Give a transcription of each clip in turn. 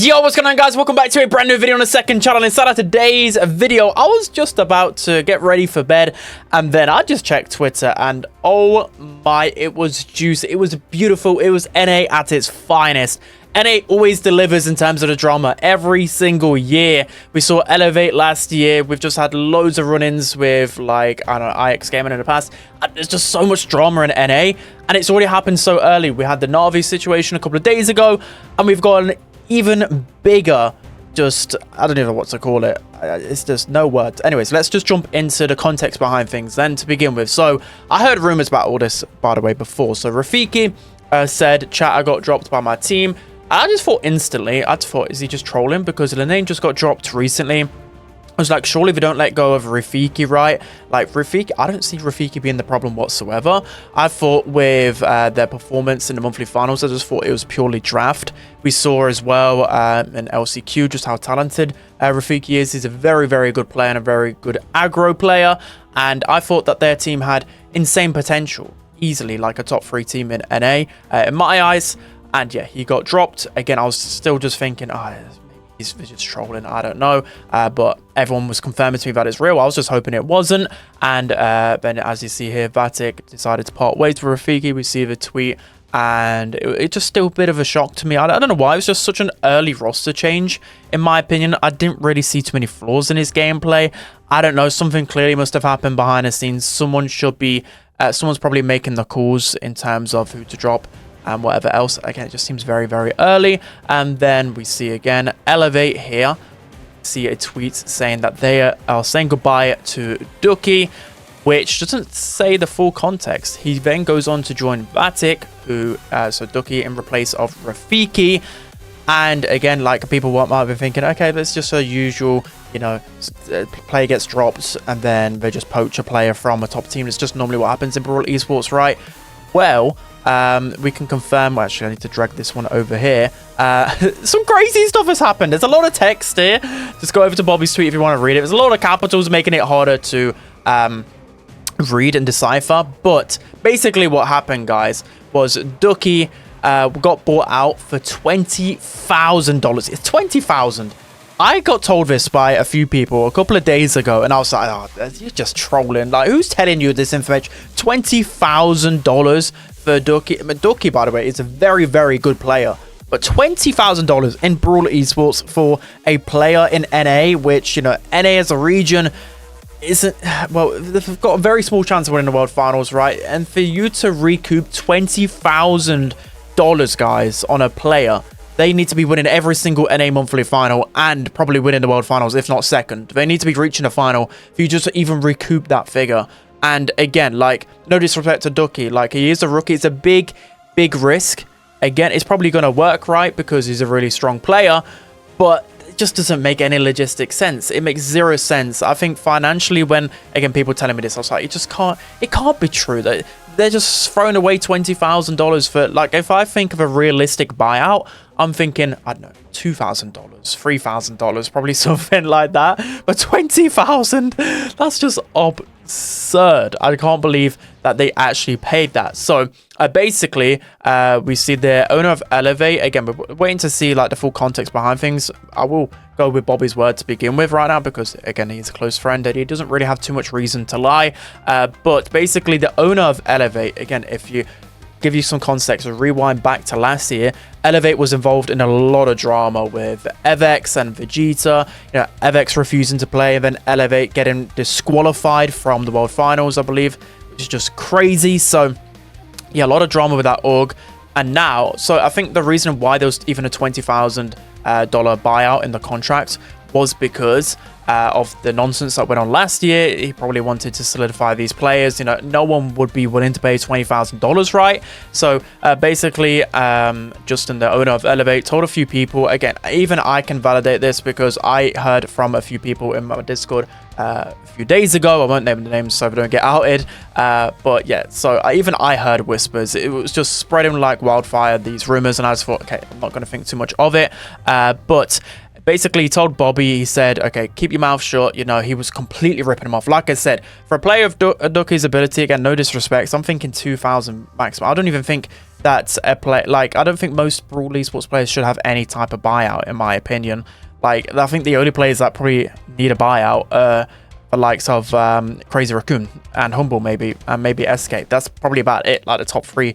Yo, what's going on, guys? Welcome back to a brand new video on the second channel. Inside of today's video, I was just about to get ready for bed, and then I just checked Twitter, and oh my, it was juicy. It was beautiful. It was NA at its finest. NA always delivers in terms of the drama every single year. We saw Elevate last year. We've just had loads of run-ins with, like, I don't know, IX Gaming in the past. There's just so much drama in NA, and it's already happened so early. We had the Na'Vi situation a couple of days ago, and we've got an even bigger, just, I don't even know what to call it. It's just no words. Anyways, let's just jump into the context behind things then to begin with. So I heard rumors about all this, by the way, before. So Rafiki said, chat, I got dropped by my team. I just thought instantly, I just thought, is he just trolling? Because the name just got dropped recently. I was like, surely if we don't let go of Rafiki, right? Like, Rafiki, I don't see Rafiki being the problem whatsoever. I thought with their performance in the monthly finals, I just thought it was purely draft. We saw as well in LCQ just how talented Rafiki is. He's a very, very good player and a very good aggro player. And I thought that their team had insane potential, easily like a top 3 team in NA, in my eyes. And yeah, he got dropped. Again, I was still just thinking, he's just trolling, I don't know, but everyone was confirming to me that it's real. I was just hoping it wasn't. And then, as you see here, Vatic decided to part ways with Rafiki. We see the tweet, and it just still a bit of a shock to me. I don't know why. It was just such an early roster change, in my opinion. I didn't really see too many flaws in his gameplay. I don't know, something clearly must have happened behind the scenes. Someone should be, someone's probably making the calls in terms of who to drop and whatever else. Again, it just seems very, very early. And then we see again Elevate here. See a tweet saying that they are saying goodbye to Ducky, which doesn't say the full context. He then goes on to join Vatic, who so Ducky in replace of Rafiki. And again, like, people might be thinking, okay, that's just a usual, you know, player gets dropped and then they just poach a player from a top team. It's just normally what happens in Brawl esports, right? Well, we can confirm. Well, actually, I need to drag this one over here. Some crazy stuff has happened. There's a lot of text here. Just go over to Bobby's tweet if you want to read it. There's a lot of capitals making it harder to read and decipher. But basically what happened, guys, was Ducky got bought out for $20,000. It's $20,000. I got told this by a few people a couple of days ago, and I was like, oh, you're just trolling. Like, who's telling you this information? $20,000 for Ducky. Ducky, by the way, is a very, very good player. But $20,000 in Brawl esports for a player in NA, which, you know, NA as a region isn't, well, they've got a very small chance of winning the World Finals, right? And for you to recoup $20,000, guys, on a player, they need to be winning every single NA monthly final and probably winning the World Finals, if not second. They need to be reaching a final for you just to even recoup that figure. And again, like, no disrespect to Ducky, like, he is a rookie. It's a big, big risk. Again, it's probably going to work, right, because he's a really strong player, but it just doesn't make any logistic sense. It makes zero sense. I think financially, when, again, people telling me this, I was like, it can't be true that they're just throwing away $20,000 for, like, if I think of a realistic buyout, I'm thinking, I don't know, $2,000, $3,000, probably something like that. But $20,000, that's just absurd. I can't believe that they actually paid that. So basically, we see the owner of Elevate. Again, we're waiting to see, like, the full context behind things. I will go with Bobby's word to begin with right now, because again, he's a close friend and he doesn't really have too much reason to lie. But basically, the owner of Elevate, again, if you give you some context, or rewind back to last year, Elevate was involved in a lot of drama with Evex and Vegeta. You know, Evex refusing to play, and then Elevate getting disqualified from the World Finals, I believe, which is just crazy. So yeah, a lot of drama with that org. And now, so I think the reason why there was even a $20,000 buyout in the contract was because of the nonsense that went on last year. He probably wanted to solidify these players. You know, no one would be willing to pay $20,000, right? So basically, Justin, the owner of Elevate, told a few people, again, even I can validate this because I heard from a few people in my Discord a few days ago. I won't name the names so we don't get outed. But yeah, so even I heard whispers. It was just spreading like wildfire, these rumors, and I just thought, okay, I'm not going to think too much of it. But basically, he told Bobby, he said, okay, keep your mouth shut. You know, he was completely ripping him off. Like I said, for a player of Ducky's ability, again, no disrespect, I'm thinking 2,000 maximum. I don't even think that a play like I don't think most Brawl esports players should have any type of buyout, in my opinion. Like, I think the only players that probably need a buyout are the likes of Crazier and Humble, maybe, and maybe Escape. That's probably about it, like the top 3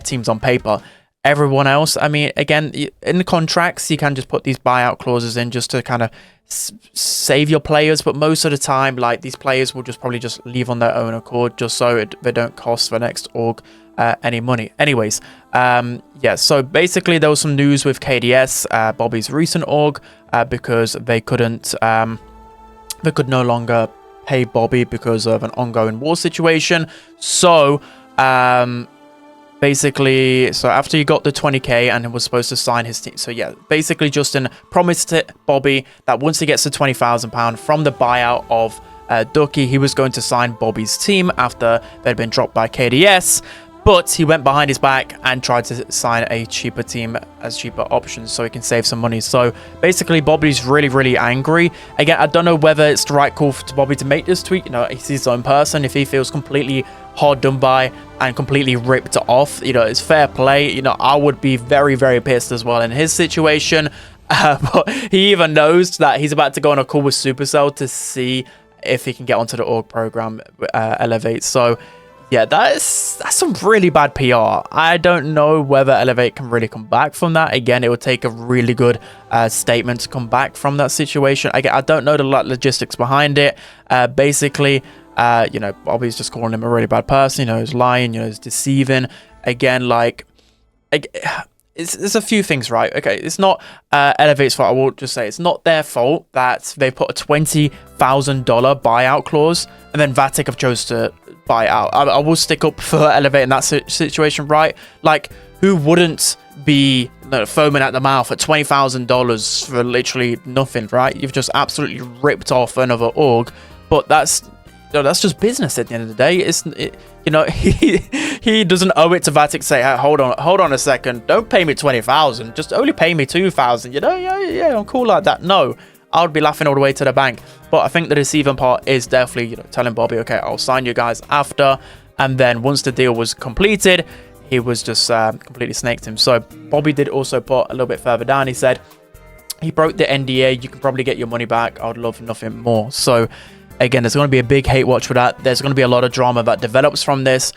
teams on paper. Everyone else, I mean, again, in the contracts, you can just put these buyout clauses in just to kind of save your players, but most of the time, like, these players will just probably just leave on their own accord, just so they don't cost the next org any money. Anyways, yeah, so basically there was some news with KDS, Bobby's recent org, because they could no longer pay Bobby because of an ongoing war situation. So basically, so after he got the 20k and was supposed to sign his team, so yeah, basically Justin promised Bobby that once he gets the £20,000 from the buyout of Ducky, he was going to sign Bobby's team after they'd been dropped by KDS. But he went behind his back and tried to sign a cheaper team as cheaper options so he can save some money. So basically, Bobby's really, really angry. Again, I don't know whether it's the right call for Bobby to make this tweet. You know, he's his own person. If he feels completely hard done by and completely ripped off, you know, it's fair play. You know, I would be very, very pissed as well in his situation. But he even knows that he's about to go on a call with Supercell to see if he can get onto the org program, Elevate. So yeah, that's some really bad PR. I don't know whether Elevate can really come back from that. Again, it would take a really good statement to come back from that situation. I don't know the logistics behind it. Basically, you know, Bobby's just calling him a really bad person. You know, he's lying. You know, he's deceiving. Again, like, there's a few things, right? Okay, it's not Elevate's fault. I will just say it's not their fault that they put a $20,000 buyout clause, and then Vatic have chose to buy out. I will stick up for Elevate in that situation, right? Like, who wouldn't be foaming at the mouth at $20,000 for literally nothing, right? You've just absolutely ripped off another org, but that's just business at the end of the day. You know, he doesn't owe it to Vatic to say, hey, hold on a second, don't pay me 20,000, just only pay me 2,000. You know, yeah, I'm cool like that. No, I would be laughing all the way to the bank. But I think the deceiving part is definitely, you know, telling Bobby, okay, I'll sign you guys after. And then once the deal was completed, he was just completely snaked him. So Bobby did also put a little bit further down. He said, he broke the NDA. You can probably get your money back. I would love nothing more. So again, there's going to be a big hate watch for that. There's going to be a lot of drama that develops from this.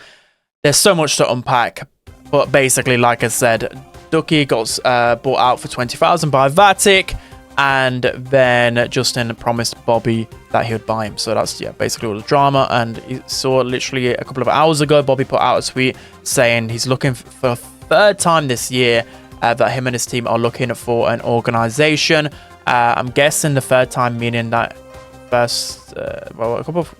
There's so much to unpack. But basically, like I said, Ducky got bought out for 20,000 by Vatic. And then Justin promised Bobby that he would buy him. So that's, yeah, basically all the drama. And you saw literally a couple of hours ago, Bobby put out a tweet saying he's looking for a third time this year that him and his team are looking for an organization. I'm guessing the third time meaning that first, well, a couple of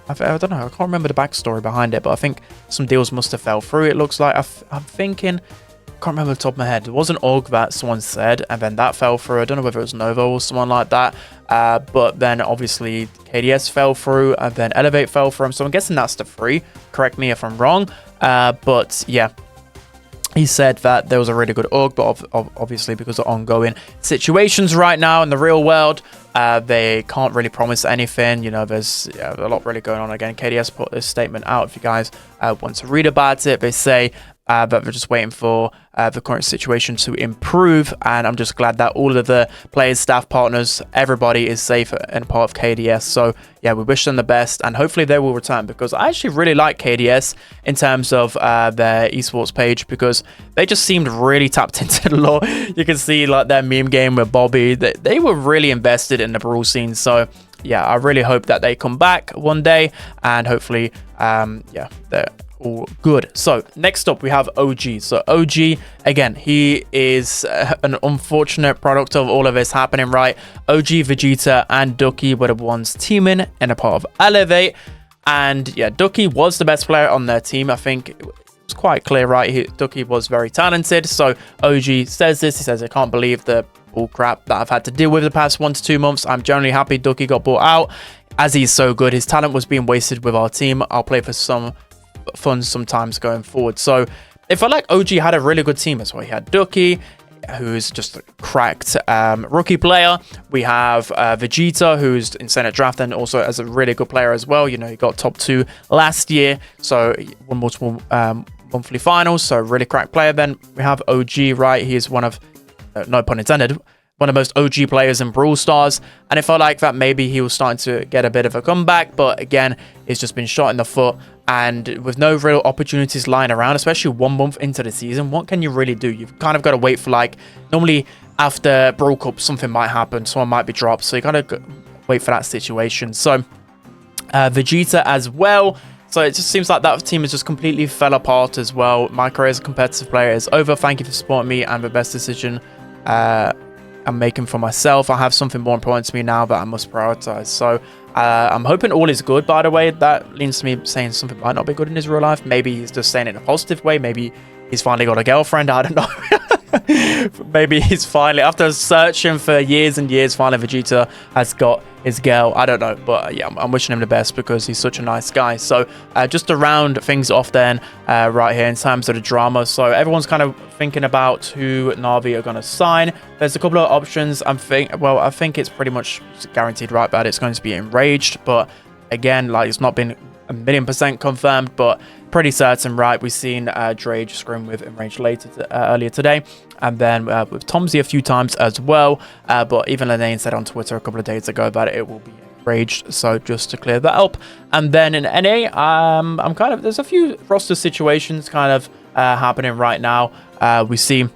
I don't know. I can't remember the backstory behind it, but I think some deals must have fell through. It looks like I'm thinking. Can't remember the top of my head. There was an org that someone said, and then that fell through. I don't know whether it was Novo or someone like that. But then obviously KDS fell through, and then Elevate fell through. So I'm guessing that's the 3. Correct me if I'm wrong. But yeah, he said that there was a really good org, but obviously because of ongoing situations right now in the real world, they can't really promise anything. You know, there's a lot really going on. Again, KDS put this statement out. If you guys want to read about it, they say that they're just waiting for the current situation to improve, and I'm just glad that all of the players, staff, partners, everybody is safe and part of KDS. So yeah, we wish them the best, and hopefully they will return, because I actually really like KDS in terms of their esports page, because they just seemed really tapped into the lore. You can see like their meme game with Bobby, they were really invested in the Brawl scene. So yeah, I really hope that they come back one day, and hopefully yeah, they're all good. So next up we have OG. So OG, again, he is an unfortunate product of all of this happening, right? OG, Vegeta and Ducky were the ones teaming in a part of Elevate, and yeah, Ducky was the best player on their team. I think it was quite clear, right? Ducky was very talented. So OG says this, he says, I can't believe the bull crap that I've had to deal with the past 1 to 2 months. I'm generally happy Ducky got bought out, as he's so good. His talent was being wasted with our team. I'll play for some fun sometimes going forward. So it felt like OG had a really good team as well. He had Ducky, who's just a cracked rookie player. We have Vegeta, who's in Senate draft and also as a really good player as well. You know, he got top 2 last year, so he won monthly finals, so really crack player. Then we have OG, right? He is one of, no pun intended, one of the most OG players in Brawl Stars, and it felt like that maybe he was starting to get a bit of a comeback, but again, it's just been shot in the foot, and with no real opportunities lying around, especially 1 month into the season, what can you really do? You've kind of got to wait for, like, normally after Brawl Cup, something might happen, someone might be dropped, so you got to wait for that situation. So Vegeta as well. So it just seems like that team has just completely fell apart as well. My career as a competitive player is over. Thank you for supporting me, and the best decision I'm making for myself. I have something more important to me now that I must prioritize. So I'm hoping all is good, by the way. That leads to me saying something might not be good in his real life. Maybe he's just saying it in a positive way. Maybe he's finally got a girlfriend. I don't know. Maybe he's finally, after searching for years and years, finally Vegeta has got his girl. I don't know, but yeah, I'm wishing him the best because he's such a nice guy. So just to round things off then, right here in terms of the drama, so everyone's kind of thinking about who Na'Vi are going to sign. There's a couple of options. I think it's pretty much guaranteed, right, that it's going to be Enraged, but again, like, it's not been 1,000,000% confirmed, but pretty certain, right? We've seen Drage scrim with Enraged earlier today, and then with Tomsy a few times as well, but even Lene said on Twitter a couple of days ago that it will be Enraged, so just to clear that up. And then in NA, I'm kind of, there's a few roster situations kind of happening right now. We see,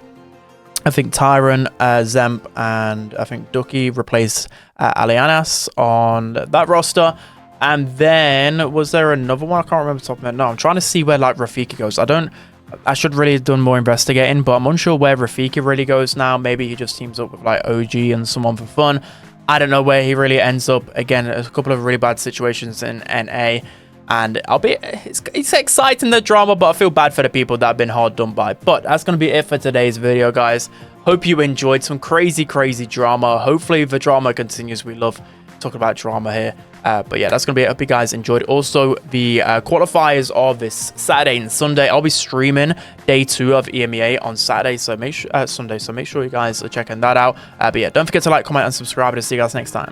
I think, Tyron, Zemp, and I think Ducky replace Alianas on that roster. And then, was there another one? I can't remember the top of my head. No, I'm trying to see where, like, Rafiki goes. I should really have done more investigating, but I'm unsure where Rafiki really goes now. Maybe he just teams up with, like, OG and someone for fun. I don't know where he really ends up. Again, a couple of really bad situations in NA. And it's exciting, the drama, but I feel bad for the people that have been hard done by. But that's going to be it for today's video, guys. Hope you enjoyed some crazy drama. Hopefully the drama continues. We love talking about drama here. But yeah, that's gonna be it. I hope you guys enjoyed. Also, the qualifiers of this Saturday and Sunday, I'll be streaming day 2 of EMEA on Saturday, so make sure Sunday, so make sure you guys are checking that out. But yeah, don't forget to like, comment, and subscribe, and I'll see you guys next time.